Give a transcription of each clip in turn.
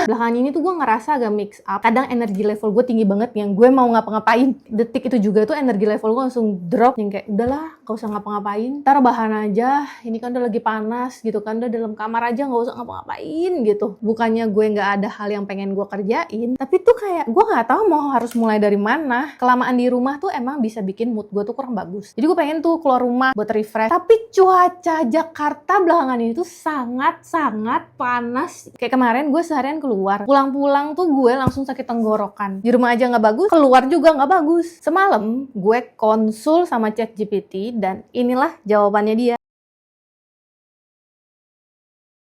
Belakangan ini tuh gue ngerasa agak mix up. Kadang energi level gue tinggi banget yang gue mau ngapa-ngapain. Detik itu juga tuh energi level gue langsung drop yang kayak udahlah gak usah ngapa-ngapain. Ntar bahan aja, ini kan udah lagi panas gitu kan, udah dalam kamar aja gak usah ngapa-ngapain gitu. Bukannya gue gak ada hal yang pengen gue kerjain, tapi tuh kayak gue gak tahu mau harus mulai dari mana. Kelamaan di rumah tuh emang bisa bikin mood gue tuh kurang bagus. Jadi gue pengen tuh keluar rumah buat refresh. Tapi cuaca Jakarta belakangan ini tuh sangat-sangat panas. Kayak kemarin gue seharian keluar, pulang-pulang tuh gue langsung sakit tenggorokan. Di rumah aja nggak bagus, keluar juga nggak bagus. Semalam gue konsul sama ChatGPT dan inilah jawabannya dia.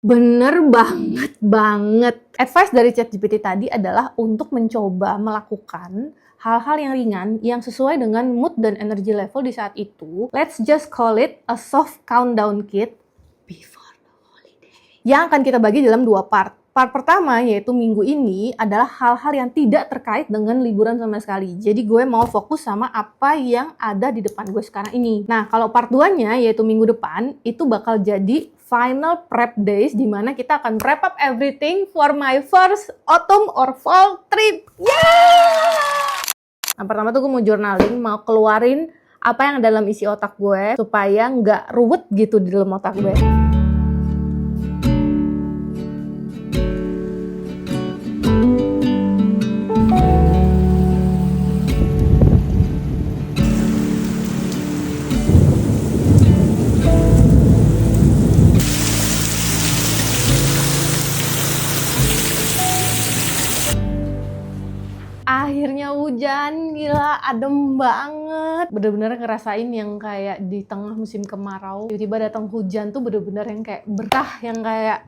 Bener banget. Advice dari ChatGPT tadi adalah untuk mencoba melakukan hal-hal yang ringan yang sesuai dengan mood dan energi level di saat itu. Let's just call it a soft countdown kit before the holiday. Yang akan kita bagi dalam 2 part. Part pertama yaitu minggu ini adalah hal-hal yang tidak terkait dengan liburan sama sekali. Jadi gue mau fokus sama apa yang ada di depan gue sekarang ini. Nah, kalau part 2-nya yaitu minggu depan itu bakal jadi final prep days di mana kita akan wrap up everything for my first autumn or fall trip. Yeah! Nah, pertama tuh gue mau journaling, mau keluarin apa yang dalam isi otak gue supaya nggak ruwet gitu di dalam otak gue. Akhirnya hujan, gila adem banget. Bener-bener ngerasain yang kayak di tengah musim kemarau tiba-tiba datang hujan tuh bener-bener yang kayak berkah, yang kayak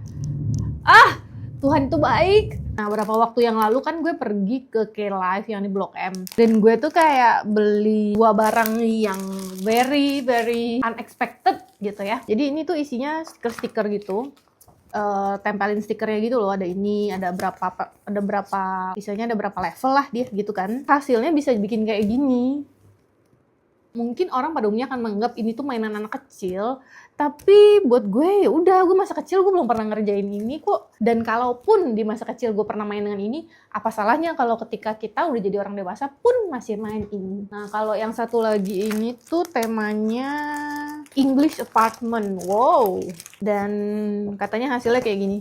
Tuhan itu baik. Nah, beberapa waktu yang lalu kan gue pergi ke K-Live yang di Blok M. Dan gue tuh kayak beli 2 barang yang very unexpected gitu ya. Jadi ini tuh isinya stiker-stiker gitu. Tempelin stikernya gitu loh, ada ini, ada berapa, misalnya ada berapa level lah dia gitu kan. Hasilnya bisa bikin kayak gini. Mungkin orang pada umumnya akan menganggap ini tuh mainan anak kecil, tapi buat gue ya udah, gue masa kecil gue belum pernah ngerjain ini kok. Dan kalaupun di masa kecil gue pernah main dengan ini, apa salahnya kalau ketika kita udah jadi orang dewasa pun masih main ini. Nah, kalau yang satu lagi ini tuh temanya English apartment. Wow. Dan katanya hasilnya kayak gini.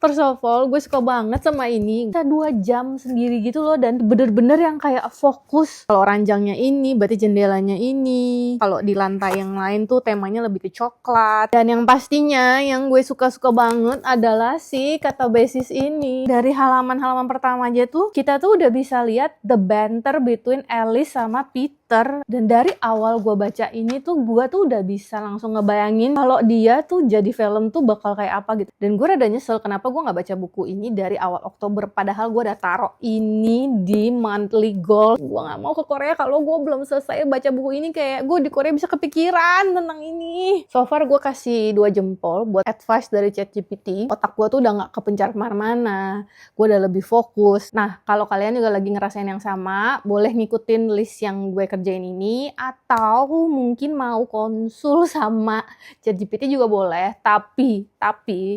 First of all, gue suka banget sama ini. Kita 2 jam sendiri gitu loh, dan bener-bener yang kayak fokus. Kalau ranjangnya ini, berarti jendelanya ini. Kalau di lantai yang lain tuh temanya lebih ke coklat. Dan yang pastinya yang gue suka-suka banget adalah si kata basis ini. Dari halaman-halaman pertama aja tuh, kita tuh udah bisa lihat the banter between Alice sama Peter. Dan dari awal gue baca ini tuh, gue tuh udah bisa langsung ngebayangin kalau dia tuh jadi film tuh bakal kayak apa gitu. Dan gue rada nyesel kenapa gue gak baca buku ini dari awal Oktober, padahal gue udah taruh ini di monthly goal. Gue gak mau ke Korea kalau gue belum selesai baca buku ini. Kayak gue di Korea bisa kepikiran tentang ini. So far gue kasih 2 jempol buat advice dari ChatGPT. Otak gue tuh udah gak kepencar kemana-mana, gue udah lebih fokus. Nah, kalau kalian juga lagi ngerasain yang sama, boleh ngikutin list yang gue kerjain ngerjain ini, atau mungkin mau konsul sama ChatGPT juga boleh. Tapi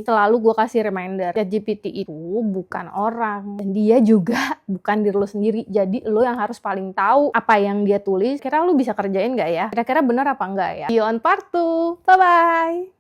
selalu gue kasih reminder, ChatGPT itu bukan orang, dan dia juga bukan diri lo sendiri. Jadi lo yang harus paling tahu apa yang dia tulis. Kira lo bisa kerjain nggak ya? Kira-kira bener apa enggak ya? See you on part 2. Bye-bye!